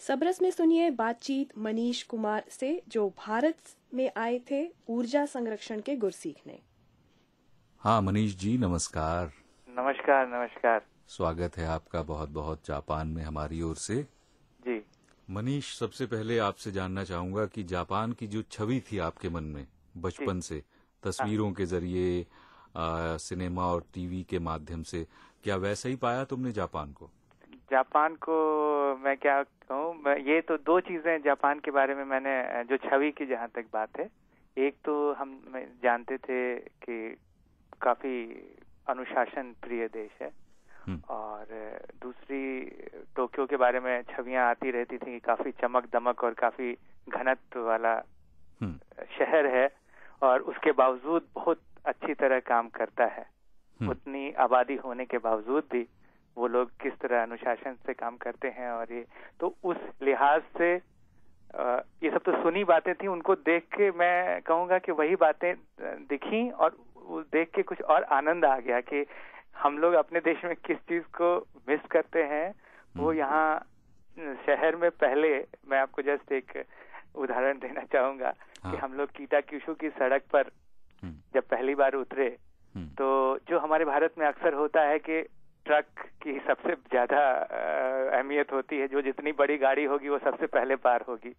सबरस में सुनिए बातचीत मनीष कुमार से जो भारत में आए थे ऊर्जा संरक्षण के गुर सीखने। हाँ मनीष जी, नमस्कार। नमस्कार नमस्कार। स्वागत है आपका बहुत बहुत जापान में हमारी ओर से। जी मनीष, सबसे पहले आपसे जानना चाहूंगा कि जापान की जो छवि थी आपके मन में बचपन से, तस्वीरों के जरिए, सिनेमा और टीवी के माध्यम से, क्या वैसा ही पाया तुमने जापान को? जापान को मैं क्या कहूँ, ये तो दो चीजें जापान के बारे में मैंने, जो छवि की जहाँ तक बात है, एक तो हम जानते थे कि काफी अनुशासन प्रिय देश है, और दूसरी टोक्यो के बारे में छवियां आती रहती थी कि काफी चमक दमक और काफी घनत्व वाला शहर है, और उसके बावजूद बहुत अच्छी तरह काम करता है। उतनी आबादी होने के बावजूद भी वो लोग किस तरह अनुशासन से काम करते हैं, और ये तो उस लिहाज से ये सब तो सुनी बातें थी, उनको देख के मैं कहूँगा कि वही बातें दिखी और देख के कुछ और आनंद आ गया कि हम लोग अपने देश में किस चीज को मिस करते हैं। वो यहाँ शहर में, पहले मैं आपको जस्ट एक उदाहरण देना चाहूंगा कि हम लोग कीटाक्यूशु की सड़क पर जब पहली बार उतरे, तो जो हमारे भारत में अक्सर होता है कि ट्रक की सबसे ज्यादा अहमियत होती है, जो जितनी बड़ी गाड़ी होगी वो सबसे पहले पार होगी,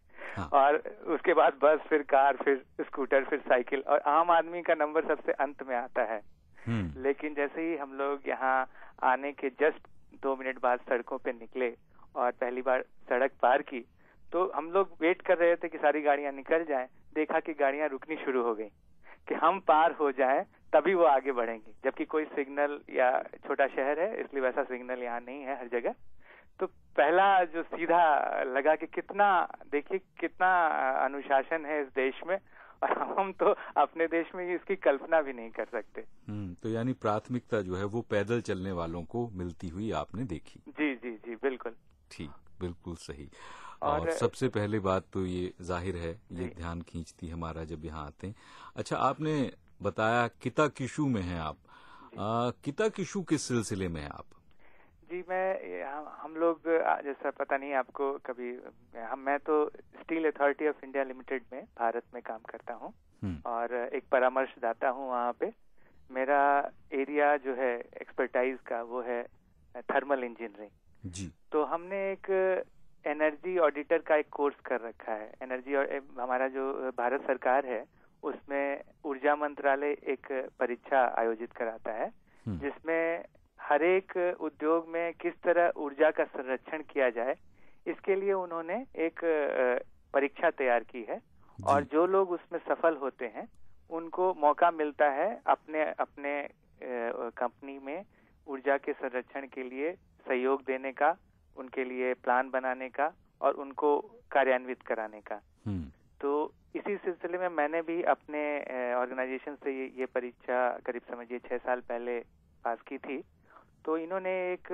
और उसके बाद बस, फिर कार, फिर स्कूटर, फिर साइकिल, और आम आदमी का नंबर सबसे अंत में आता है। लेकिन जैसे ही हम लोग यहाँ आने के जस्ट 2 मिनट बाद सड़कों पे निकले और पहली बार सड़क पार की, तो हम लोग वेट कर रहे थे कि सारी गाड़ियां निकल जाएं। देखा कि गाड़ियां रुकनी शुरू हो गई कि हम पार हो जाएं तभी वो आगे बढ़ेंगी, जबकि कोई सिग्नल, या छोटा शहर है इसलिए वैसा सिग्नल यहाँ नहीं है हर जगह। तो पहला जो सीधा लगा कि कितना, देखिए कितना अनुशासन है इस देश में, और हम तो अपने देश में इसकी कल्पना भी नहीं कर सकते। तो यानी प्राथमिकता जो है वो पैदल चलने वालों को मिलती हुई आपने देखी। जी जी जी, बिल्कुल ठीक, बिल्कुल सही। और सबसे पहले बात तो ये जाहिर है, ये ध्यान खींचती हमारा जब यहाँ आते हैं। अच्छा, आपने बताया किताक्यूशु में हैं आप। किताक्यूशु किस सिलसिले में हैं आप? जी, हम लोग, जैसा पता नहीं आपको कभी, मैं तो steel authority of India limited में भारत में काम करता हूँ, और एक परामर्शदाता हूँ वहाँ पे। मेरा एरिया जो है एक्सपर्टाइज का वो है थर्मल इंजीनियरिंग जी। तो हमने एक एनर्जी ऑडिटर का एक कोर्स कर रखा है। एनर्जी, और हमारा जो भारत सरकार है उसमें ऊर्जा मंत्रालय एक परीक्षा आयोजित कराता है, जिसमें हर एक उद्योग में किस तरह ऊर्जा का संरक्षण किया जाए, इसके लिए उन्होंने एक परीक्षा तैयार की है, और जो लोग उसमें सफल होते हैं उनको मौका मिलता है अपने अपने कंपनी में ऊर्जा के संरक्षण के लिए सहयोग देने का, उनके लिए प्लान बनाने का और उनको कार्यान्वित कराने का। तो इसी सिलसिले में मैंने भी अपने ऑर्गेनाइजेशन से ये परीक्षा करीब समझिए 6 साल पहले पास की थी। तो इन्होंने एक,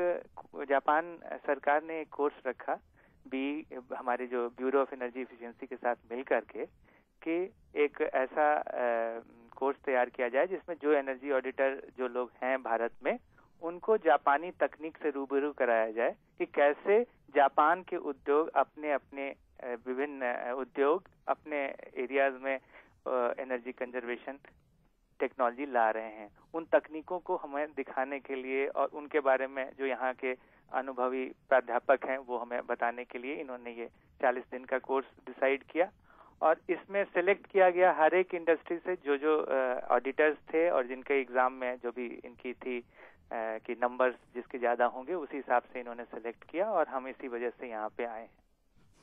जापान सरकार ने एक कोर्स रखा, हमारे जो ब्यूरो ऑफ एनर्जी एफिशिएंसी के साथ मिल करके, कि एक ऐसा कोर्स तैयार किया जाए जिसमें जो एनर्जी ऑडिटर जो लोग हैं भारत में, उनको जापानी तकनीक से रूबरू कराया जाए कि कैसे जापान के उद्योग अपने अपने विभिन्न उद्योग अपने एरियाज में एनर्जी कंजर्वेशन टेक्नोलॉजी ला रहे हैं। उन तकनीकों को हमें दिखाने के लिए और उनके बारे में जो यहाँ के अनुभवी प्राध्यापक हैं वो हमें बताने के लिए इन्होंने ये 40 दिन का कोर्स डिसाइड किया, और इसमें सिलेक्ट किया गया हर एक इंडस्ट्री से जो ऑडिटर्स थे, और जिनके एग्जाम में जो भी इनकी थी कि नंबर्स जिसके ज्यादा होंगे उसी हिसाब से इन्होंने सिलेक्ट किया, और हम इसी वजह से यहाँ पे आए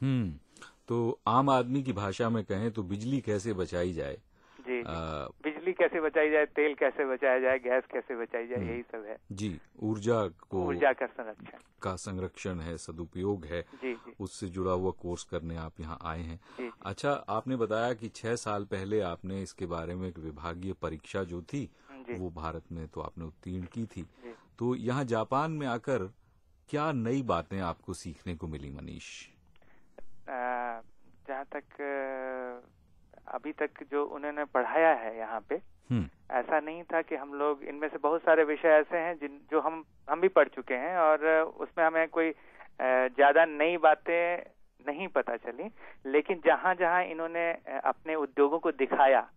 हैं। तो आम आदमी की भाषा में कहें तो बिजली कैसे बचाई जाए? जी, बिजली कैसे बचाई जाए, तेल कैसे बचाया जाए, गैस कैसे बचाई जाए, यही सब है जी। ऊर्जा का संरक्षण है, सदुपयोग है, जी। उससे जुड़ा हुआ कोर्स करने आप यहाँ आए हैं। जी। अच्छा, आपने बताया कि 6 साल पहले आपने इसके बारे में एक विभागीय परीक्षा जो थी वो भारत में तो आपने उत्तीर्ण की थी। तो यहाँ जापान में आकर क्या नई बातें आपको सीखने को मिली मनीष? जहाँ तक अभी तक जो उन्होंने पढ़ाया है यहाँ पे, ऐसा नहीं था कि हम लोग, इनमें से बहुत सारे विषय ऐसे हैं जो हम भी पढ़ चुके हैं, और उसमें हमें कोई ज्यादा नई बातें नहीं पता चली, लेकिन जहां जहां इन्होंने अपने उद्योगों को दिखाया,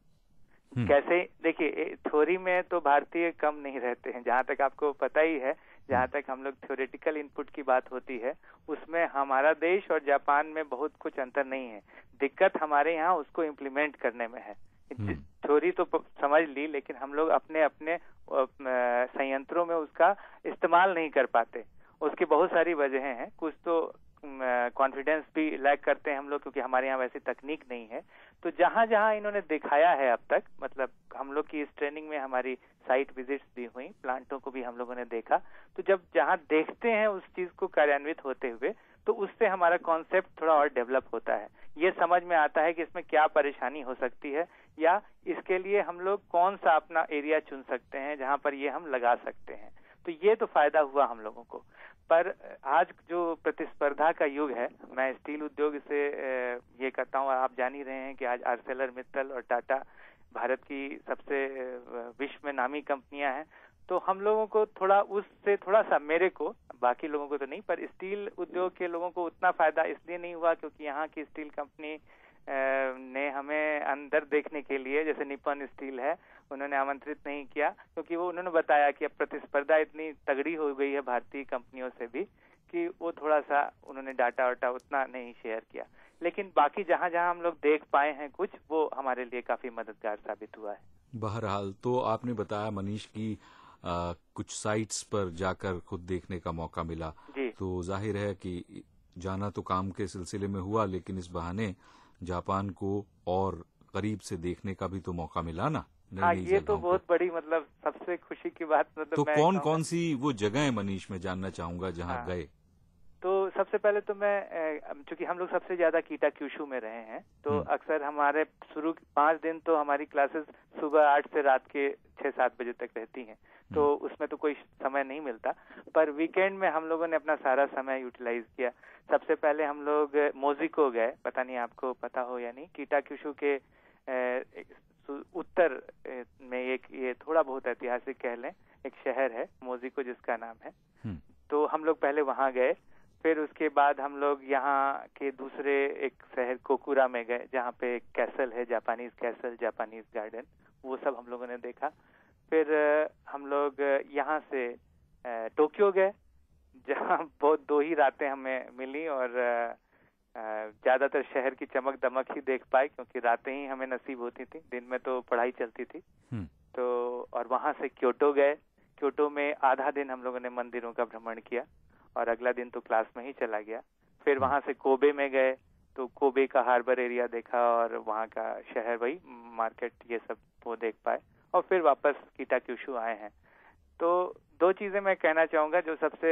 कैसे, देखिए थ्योरी में तो भारतीय कम नहीं रहते हैं, जहां तक आपको पता ही है, जहां तक हम लोग थ्योरेटिकल इनपुट की बात होती है उसमें हमारा देश और जापान में बहुत कुछ अंतर नहीं है। दिक्कत हमारे यहाँ उसको इम्प्लीमेंट करने में है। थ्योरी तो समझ ली, लेकिन हम लोग अपने अपने संयंत्रों में उसका इस्तेमाल नहीं कर पाते। उसकी बहुत सारी वजहें हैं। कुछ तो कॉन्फिडेंस भी लैक करते हैं हम लोग, क्योंकि हमारे यहाँ वैसी तकनीक नहीं है। तो जहां जहां इन्होंने दिखाया है अब तक, मतलब हम लोग की इस ट्रेनिंग में हमारी साइट विजिट्स भी हुई, प्लांटों को भी हम लोगों ने देखा, तो जब जहां देखते हैं उस चीज को कार्यान्वित होते हुए, तो उससे हमारा कॉन्सेप्ट थोड़ा और डेवलप होता है। ये समझ में आता है कि इसमें क्या परेशानी हो सकती है, या इसके लिए हम लोग कौन सा अपना एरिया चुन सकते हैं जहां पर ये हम लगा सकते हैं। तो ये तो फायदा हुआ हम लोगों को। पर आज जो प्रतिस्पर्धा का युग है, मैं स्टील उद्योग से ये कहता हूँ, आप जान ही रहे हैं कि आज आर्सेलर मित्तल और टाटा भारत की सबसे विश्व में नामी कंपनियां हैं। तो हम लोगों को थोड़ा उससे थोड़ा सा, मेरे को, बाकी लोगों को तो नहीं, पर स्टील उद्योग के लोगों को उतना फायदा इसलिए नहीं हुआ क्योंकि यहाँ की स्टील कंपनी ने हमें अंदर देखने के लिए, जैसे निप्पन स्टील है, उन्होंने आमंत्रित नहीं किया, क्योंकि वो उन्होंने बताया कि अब प्रतिस्पर्धा इतनी तगड़ी हो गई है भारतीय कंपनियों से भी, कि वो थोड़ा सा उन्होंने डाटा वाटा उतना नहीं शेयर किया। लेकिन बाकी जहां जहां हम लोग देख पाए हैं कुछ, वो हमारे लिए काफी मददगार साबित हुआ है। बहरहाल, तो आपने बताया मनीष की कुछ साइट्स पर जाकर खुद देखने का मौका मिला, तो जाहिर है कि जाना तो काम के सिलसिले में हुआ, लेकिन इस बहाने जापान को और करीब से देखने का भी तो मौका मिला ना। हाँ, ये तो बहुत बड़ी, मतलब सबसे खुशी की बात, मतलब तो कौन कौन सी वो जगह है मनीष, में जानना चाहूंगा जहाँ गए। तो सबसे पहले तो मैं, चूंकि हम लोग सबसे ज्यादा कीटाक्यूशु में रहे हैं, तो अक्सर हमारे शुरू 5 दिन तो हमारी क्लासेस सुबह 8 से रात के 6-7 बजे तक रहती हैं, तो उसमें तो कोई समय नहीं मिलता। पर वीकेंड में हम लोगों ने अपना सारा समय यूटिलाइज किया। सबसे पहले हम लोग मोजिको गए, पता नहीं आपको पता हो या नहीं, कीटाक्यूशु के उत्तर में एक, ये थोड़ा बहुत ऐतिहासिक कह लें, एक शहर है मोजिको जिसका नाम है। तो हम लोग पहले वहां गए, फिर उसके बाद हम लोग यहाँ के दूसरे एक शहर कोकुरा में गए, जहाँ पे एक कैसल है, जापानीज कैसल, जापानीज गार्डन, वो सब हम लोगों ने देखा। फिर हम लोग यहाँ से टोक्यो गए, जहाँ बहुत 2 ही रातें हमें मिली और ज्यादातर शहर की चमक दमक ही देख पाए, क्योंकि रातें ही हमें नसीब होती थी, दिन में तो पढ़ाई चलती थी। तो और वहां से क्योटो गए। क्योटो में आधा दिन हम लोगों ने मंदिरों का भ्रमण किया और अगला दिन तो क्लास में ही चला गया। फिर वहां से कोबे में गए, तो कोबे का हार्बर एरिया देखा और वहां का शहर, वही मार्केट, ये सब वो देख पाए, और फिर वापस कीटाक्यूशु आए हैं। तो 2 चीजें मैं कहना चाहूंगा जो सबसे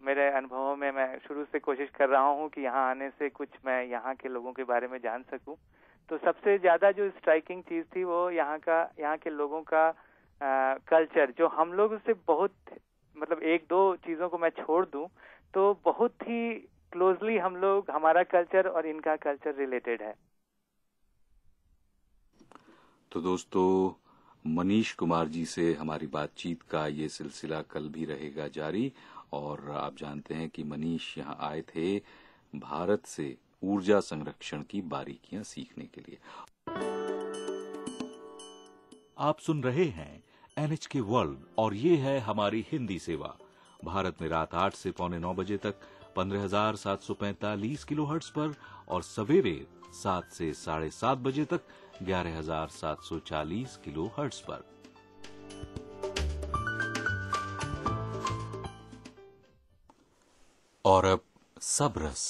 मेरे अनुभवों में, मैं शुरू से कोशिश कर रहा हूँ कि यहाँ आने से कुछ मैं यहाँ के लोगों के बारे में जान सकूं। तो सबसे ज्यादा जो स्ट्राइकिंग चीज थी वो यहाँ के लोगों का कल्चर, जो हम लोग से बहुत, मतलब 1-2 चीजों को मैं छोड़ दूं तो बहुत ही क्लोजली हम लोग, हमारा कल्चर और इनका कल्चर रिलेटेड है। तो दोस्तों, मनीष कुमार जी से हमारी बातचीत का ये सिलसिला कल भी रहेगा जारी, और आप जानते हैं कि मनीष यहाँ आए थे भारत से ऊर्जा संरक्षण की बारीकियां सीखने के लिए। आप सुन रहे हैं NHK वर्ल्ड, और ये है हमारी हिंदी सेवा। भारत में रात 8 से पौने 9 बजे तक 15,745 किलोहर्ट्ज पर, और सवेरे 7 से 7:30 बजे तक 11,740 किलोहर्ट्ज पर। और अब सबरस।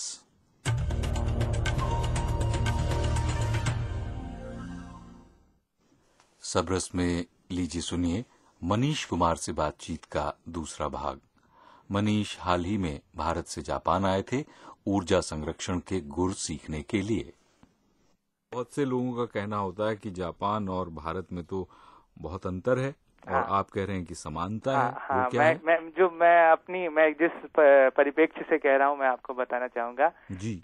सबरस में लीजिए सुनिए मनीष कुमार से बातचीत का दूसरा भाग। मनीष हाल ही में भारत से जापान आए थे ऊर्जा संरक्षण के गुर सीखने के लिए। बहुत से लोगों का कहना होता है कि जापान और भारत में तो बहुत अंतर है, और आप कह रहे हैं कि समानता है। वो क्या है? मैं जिस परिप्रेक्ष्य से कह रहा हूँ, मैं आपको बताना चाहूंगा जी।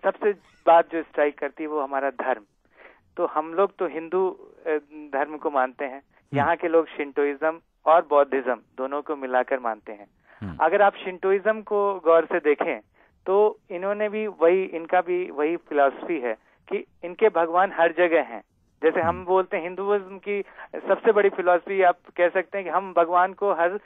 सबसे बात जो स्ट्राइक करती है वो हमारा धर्म। तो हम लोग तो हिंदू धर्म को मानते हैं, यहाँ के लोग शिंटोइज्म और बौद्धिज्म दोनों को मिलाकर मानते हैं। अगर आप शिंटोइज्म को गौर से देखें तो इन्होंने भी वही, इनका भी वही फिलॉसफी है कि इनके भगवान हर जगह हैं। जैसे हम बोलते हैं हिंदुइज्म की सबसे बड़ी फिलॉसफी आप कह सकते हैं कि हम भगवान को हर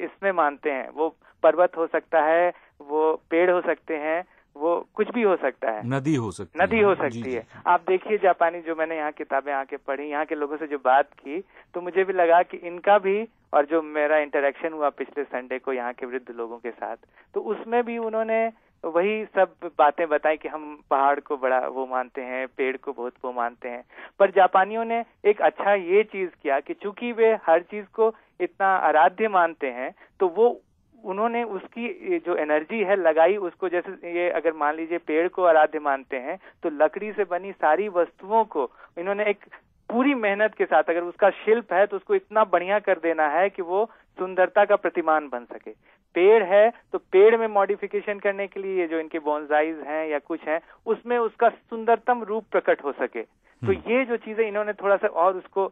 इसमें मानते हैं। वो पर्वत हो सकता है, वो पेड़ हो सकते हैं, वो कुछ भी हो सकता है, नदी हो सकती है। आप देखिए जापानी, जो मैंने यहाँ किताबें आके पढ़ी, यहाँ के लोगों से जो बात की, तो मुझे भी लगा कि इनका भी, और जो मेरा इंटरेक्शन हुआ पिछले संडे को यहाँ के वृद्ध लोगों के साथ, तो उसमें भी उन्होंने वही सब बातें बताई कि हम पहाड़ को बड़ा वो मानते हैं, पेड़ को बहुत वो मानते हैं। पर जापानियों ने एक अच्छा ये चीज किया कि चूंकि वे हर चीज को इतना आराध्य मानते हैं, तो वो उन्होंने उसकी जो एनर्जी है लगाई उसको। जैसे ये अगर मान लीजिए पेड़ को आराध्य मानते हैं, तो लकड़ी से बनी सारी वस्तुओं को इन्होंने एक पूरी मेहनत के साथ, अगर उसका शिल्प है तो उसको इतना बढ़िया कर देना है कि वो सुंदरता का प्रतिमान बन सके। पेड़ है तो पेड़ में मॉडिफिकेशन करने के लिए जो इनके बोनसाइज हैं या कुछ हैं, उसमें उसका सुंदरतम रूप प्रकट हो सके। तो ये जो चीजें इन्होंने थोड़ा सा और उसको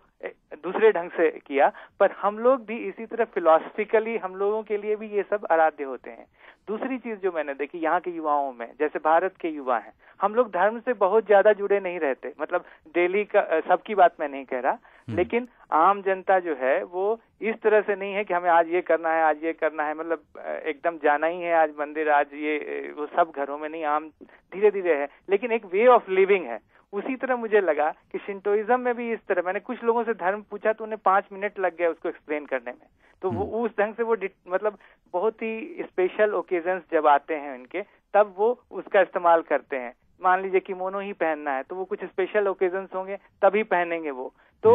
दूसरे ढंग से किया। पर हम लोग भी इसी तरह फिलॉसफिकली, हम लोगों के लिए भी ये सब आराध्य होते हैं। दूसरी चीज जो मैंने देखी यहाँ के युवाओं में, जैसे भारत के युवा हैं, हम लोग धर्म से बहुत ज्यादा जुड़े नहीं रहते। मतलब डेली का सबकी बात मैं नहीं कह रहा, लेकिन आम जनता जो है वो इस तरह से नहीं है कि हमें आज ये करना है, आज ये करना है, मतलब एकदम जाना ही है आज मंदिर, आज ये, वो सब घरों में नहीं, आम धीरे धीरे है, लेकिन एक वे ऑफ लिविंग है। उसी तरह मुझे लगा कि शिंटोइज्म में भी इस तरह, मैंने कुछ लोगों से धर्म पूछा तो उन्हें 5 मिनट लग गया उसको एक्सप्लेन करने में। तो वो उस ढंग से वो मतलब बहुत ही स्पेशल ओकेजन्स जब आते हैं इनके, तब वो उसका इस्तेमाल करते हैं। मान लीजिए किमोनो ही पहनना है तो वो कुछ स्पेशल ओकेजन्स होंगे तभी पहनेंगे वो। तो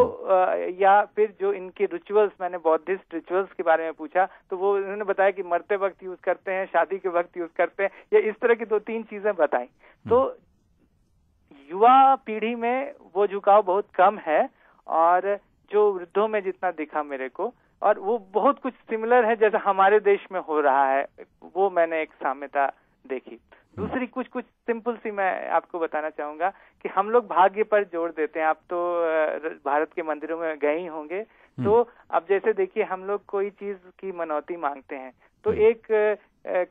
या फिर जो इनके रिचुअल्स, मैंने बौद्धिस्ट रिचुअल्स के बारे में पूछा तो वो उन्होंने बताया कि मरते वक्त यूज करते हैं, शादी के वक्त यूज करते हैं, या इस तरह की 2-3 चीजें बताई। तो युवा पीढ़ी में वो झुकाव बहुत कम है, और जो वृद्धों में जितना दिखा मेरे को, और वो बहुत कुछ सिमिलर है जैसा हमारे देश में हो रहा है, वो मैंने एक साम्यता देखी। दूसरी कुछ सिंपल सी मैं आपको बताना चाहूंगा कि हम लोग भाग्य पर जोर देते हैं। आप तो भारत के मंदिरों में गए ही होंगे, तो अब जैसे देखिए हम लोग कोई चीज की मनौती मांगते हैं तो एक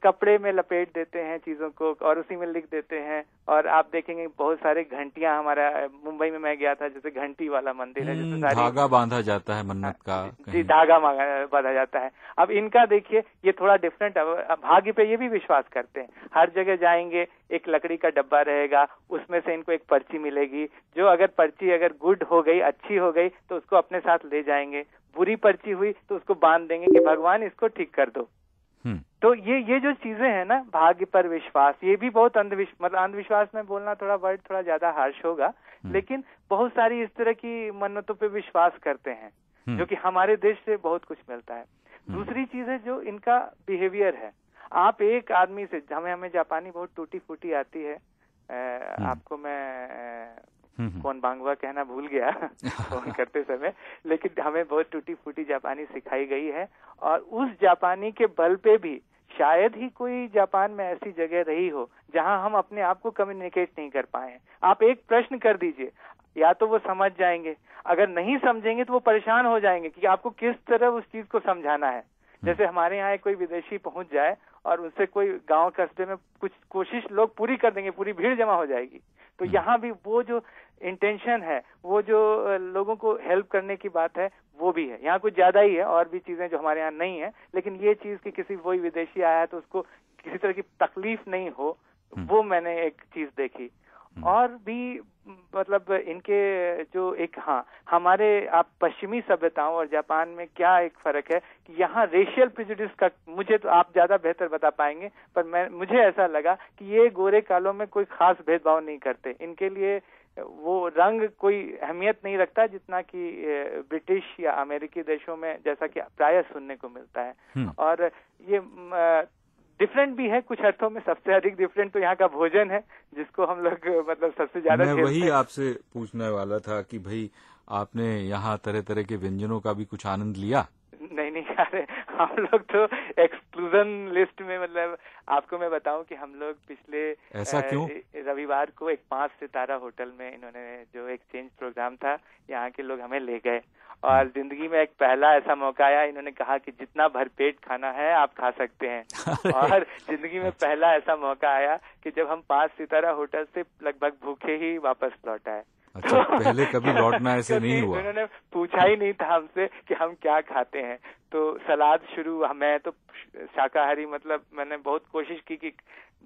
कपड़े में लपेट देते हैं चीजों को और उसी में लिख देते हैं। और आप देखेंगे बहुत सारे घंटियां, हमारा मुंबई में मैं गया था, जैसे घंटी वाला मंदिर है जिसमें सारी धागा बांधा जाता है मन्नत का, जी धागा बांधा जाता है। अब इनका देखिए ये थोड़ा डिफरेंट, भाग्य पे ये भी विश्वास करते हैं। हर जगह जाएंगे एक लकड़ी का डब्बा रहेगा, उसमें से इनको एक पर्ची मिलेगी, जो अगर पर्ची अगर गुड हो गई, अच्छी हो गई तो उसको अपने साथ ले जाएंगे, बुरी पर्ची हुई तो उसको बांध देंगे कि भगवान इसको ठीक कर दो। तो ये जो चीजें हैं ना, भाग्य पर विश्वास, ये भी बहुत अंधविश्वास में बोलना थोड़ा वर्ड थोड़ा ज्यादा हार्श होगा, लेकिन बहुत सारी इस तरह की मन्नतों पे विश्वास करते हैं, जो कि हमारे देश से बहुत कुछ मिलता है। दूसरी चीज है जो इनका बिहेवियर है। आप एक आदमी से, हमें जापानी बहुत टूटी फूटी आती है, आपको मैं कौन बांगवा कहना भूल गया फोन करते समय, लेकिन हमें बहुत टूटी फूटी जापानी सिखाई गई है, और उस जापानी के बल पे भी शायद ही कोई जापान में ऐसी जगह रही हो जहां हम अपने आप को कम्युनिकेट नहीं कर पाए। आप एक प्रश्न कर दीजिए, या तो वो समझ जाएंगे, अगर नहीं समझेंगे तो वो परेशान हो जाएंगे कि आपको किस तरह उस चीज को समझाना है। जैसे हमारे यहाँ कोई विदेशी पहुंच जाए और उससे कोई गांव कस्बे में कुछ कोशिश लोग पूरी कर देंगे, पूरी भीड़ जमा हो जाएगी। तो यहाँ भी वो जो इंटेंशन है, वो जो लोगों को हेल्प करने की बात है, वो भी है। यहाँ कुछ ज्यादा ही है, और भी चीजें जो हमारे यहाँ नहीं है, लेकिन ये चीज कि किसी वही विदेशी आया है तो उसको किसी तरह की तकलीफ नहीं हो, वो मैंने एक चीज देखी। और भी मतलब इनके जो एक, हाँ, हमारे आप पश्चिमी सभ्यताओं और जापान में क्या एक फर्क है कि यहाँ रेशियल प्रेजुडिस का, मुझे तो आप ज्यादा बेहतर बता पाएंगे, पर मुझे ऐसा लगा कि ये गोरे कालों में कोई खास भेदभाव नहीं करते। इनके लिए वो रंग कोई अहमियत नहीं रखता जितना कि ब्रिटिश या अमेरिकी देशों में, जैसा कि प्रायः सुनने को मिलता है। और ये डिफरेंट भी है कुछ अर्थों में। सबसे अधिक डिफरेंट तो यहाँ का भोजन है, जिसको हम लोग मतलब सबसे ज्यादा, मैं वही आपसे पूछने वाला था कि भाई आपने यहाँ तरह तरह के व्यंजनों का भी कुछ आनंद लिया? नहीं यार, हम लोग तो एक्सक्लूजन लिस्ट में, मतलब आपको मैं बताऊं कि हम लोग पिछले ऐसा क्यों? रविवार को एक 5 सितारा होटल में इन्होंने जो एक्सचेंज प्रोग्राम था, यहाँ के लोग हमें ले गए, और जिंदगी में एक पहला ऐसा मौका आया, इन्होंने कहा कि जितना भरपेट खाना है आप खा सकते हैं। और जिंदगी में पहला ऐसा मौका आया कि जब हम 5 सितारा होटल से लगभग भूखे ही वापस लौट आए। अच्छा, पहले कभी लौटना ऐसे नहीं हुआ? उन्होंने पूछा ही नहीं था हमसे कि हम क्या खाते हैं। तो सलाद शुरू, मैं तो शाकाहारी, मतलब मैंने बहुत कोशिश की कि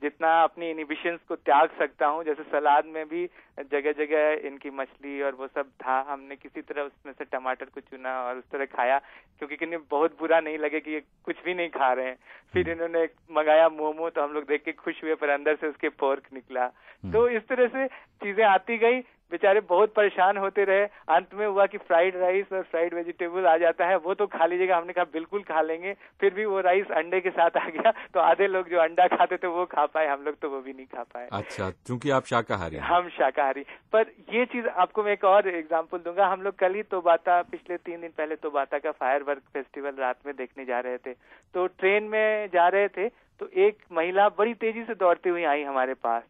जितना अपनी इनहिबिशंस को त्याग सकता हूँ। जैसे सलाद में भी जगह जगह इनकी मछली और वो सब था, हमने किसी तरह उसमें से टमाटर को चुना और उस तरह खाया, क्योंकि किन्हें बहुत बुरा नहीं लगे कि ये कुछ भी नहीं खा रहे हैं। फिर इन्होंने मंगाया मोमो, तो हम लोग देख के खुश हुए, पर अंदर से उसके पोर्क निकला। तो इस तरह से चीजें आती गई। बेचारे बहुत परेशान होते रहे। अंत में हुआ कि फ्राइड राइस और फ्राइड वेजिटेबल आ जाता है, वो तो खा लीजिएगा। हमने कहा बिल्कुल खा लेंगे। फिर भी वो राइस अंडे के साथ आ गया, तो आधे लोग जो अंडा खाते थे वो खा पाए, हम लोग तो वो भी नहीं खा पाए। अच्छा, क्योंकि आप शाकाहारी हैं। हम शाकाहारी। पर ये चीज आपको मैं एक और एग्जांपल दूंगा। हम लोग कल ही तोबाता, पिछले 3 दिन पहले तोबाता का फायरवर्क फेस्टिवल रात में देखने जा रहे थे। तो ट्रेन में जा रहे थे, तो एक महिला बड़ी तेजी से दौड़ती हुई आई हमारे पास।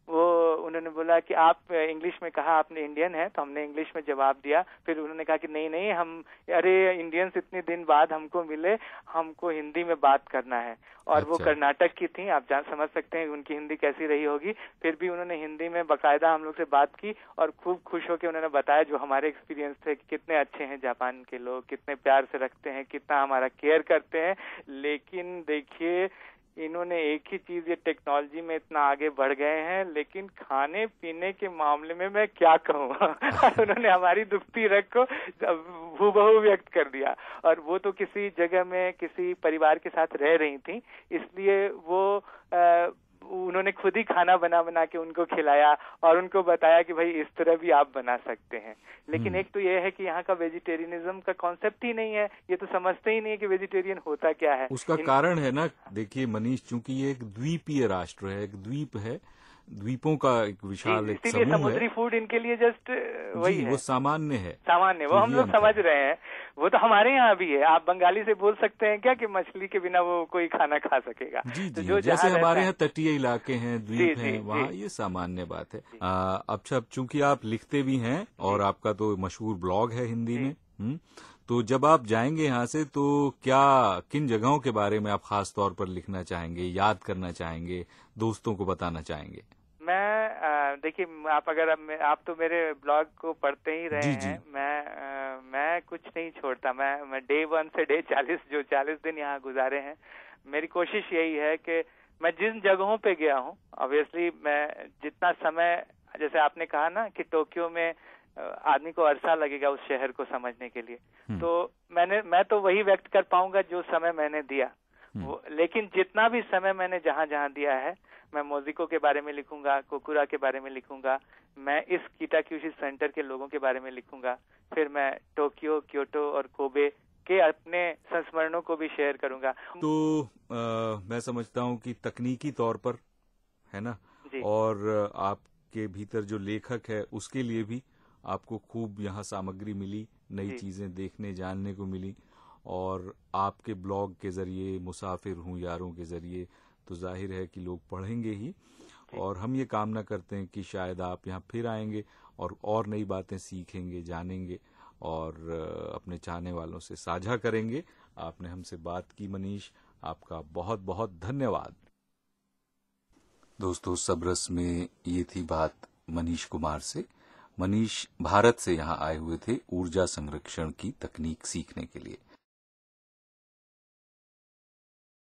वो उन्होंने बोला कि आप, इंग्लिश में कहा आपने इंडियन है, तो हमने इंग्लिश में जवाब दिया। फिर उन्होंने कहा कि नहीं नहीं, हम, अरे इंडियंस इतने दिन बाद हमको मिले, हमको हिंदी में बात करना है। और अच्छा। वो कर्नाटक की थी, आप समझ सकते हैं उनकी हिंदी कैसी रही होगी। फिर भी उन्होंने हिंदी में बाकायदा हम लोग से बात की और खूब खुश होकर उन्होंने बताया जो हमारे एक्सपीरियंस थे कि कितने अच्छे हैं जापान के लोग, कितने प्यार से रखते हैं, कितना हमारा केयर करते हैं। लेकिन देखिए, इन्होंने एक ही चीज, ये टेक्नोलॉजी में इतना आगे बढ़ गए हैं, लेकिन खाने पीने के मामले में मैं क्या कहूँ। उन्होंने हमारी दुखती रग को हूबहू व्यक्त कर दिया। और वो तो किसी जगह में किसी परिवार के साथ रह रही थी, इसलिए वो उन्होंने खुद ही खाना बना बना के उनको खिलाया और उनको बताया कि भाई इस तरह भी आप बना सकते हैं। लेकिन एक तो ये है कि यहाँ का वेजिटेरियनिज्म का कॉन्सेप्ट ही नहीं है, ये तो समझते ही नहीं है कि वेजिटेरियन होता क्या है। उसका कारण है ना, देखिए मनीष, चूंकि ये एक द्वीपीय राष्ट्र है, एक द्वीप है, द्वीपों का एक विशाल एक समूह है। समुद्री फूड इनके लिए जस्ट वही है, वो सामान्य है, सामान्य, वो हम लोग समझ रहे हैं। वो तो हमारे यहाँ भी है। आप बंगाली से बोल सकते हैं क्या कि मछली के बिना वो कोई खाना खा सकेगा? जी तो जी, जो जैसे हमारे यहाँ तटीय इलाके हैं, द्वीप हैं, वहाँ ये सामान्य बात है। अच्छा, चूंकि आप लिखते भी हैं और आपका तो मशहूर ब्लॉग है हिंदी में, तो जब आप जाएंगे यहाँ से तो क्या, किन जगहों के बारे में आप खास तौर पर लिखना चाहेंगे, याद करना चाहेंगे, दोस्तों को बताना चाहेंगे? मैं देखिए, आप तो मेरे ब्लॉग को पढ़ते ही रहे हैं। मैं कुछ नहीं छोड़ता। मैं डे 1 से डे 40, जो 40 दिन यहाँ गुजारे हैं, मेरी कोशिश यही है कि मैं जिन जगहों पे गया हूँ, ऑब्वियसली मैं जितना समय, जैसे आपने कहा ना कि टोक्यो में आदमी को अरसा लगेगा उस शहर को समझने के लिए, तो मैं तो वही व्यक्त कर पाऊंगा जो समय मैंने दिया। लेकिन जितना भी समय मैंने जहाँ जहाँ दिया है, मैं मोजिको के बारे में लिखूंगा, कोकुरा के बारे में लिखूंगा, मैं इस किटाक्यूशी सेंटर के लोगों के बारे में लिखूंगा, फिर मैं टोक्यो, क्योटो और कोबे के अपने संस्मरणों को भी शेयर करूंगा। तो मैं समझता हूँ कि तकनीकी तौर पर, है ना, और आपके भीतर जो लेखक है उसके लिए भी आपको खूब यहाँ सामग्री मिली, नई चीजें देखने जानने को मिली। और आपके ब्लॉग के जरिए, मुसाफिर हूँ यारों के जरिए, तो जाहिर है कि लोग पढ़ेंगे ही। और हम ये कामना करते हैं कि शायद आप यहाँ फिर आएंगे और नई बातें सीखेंगे, जानेंगे और अपने चाहने वालों से साझा करेंगे। आपने हमसे बात की मनीष, आपका बहुत बहुत धन्यवाद। दोस्तों, सबरस में ये थी बात मनीष कुमार से। मनीष भारत से यहाँ आए हुए थे ऊर्जा संरक्षण की तकनीक सीखने के लिए।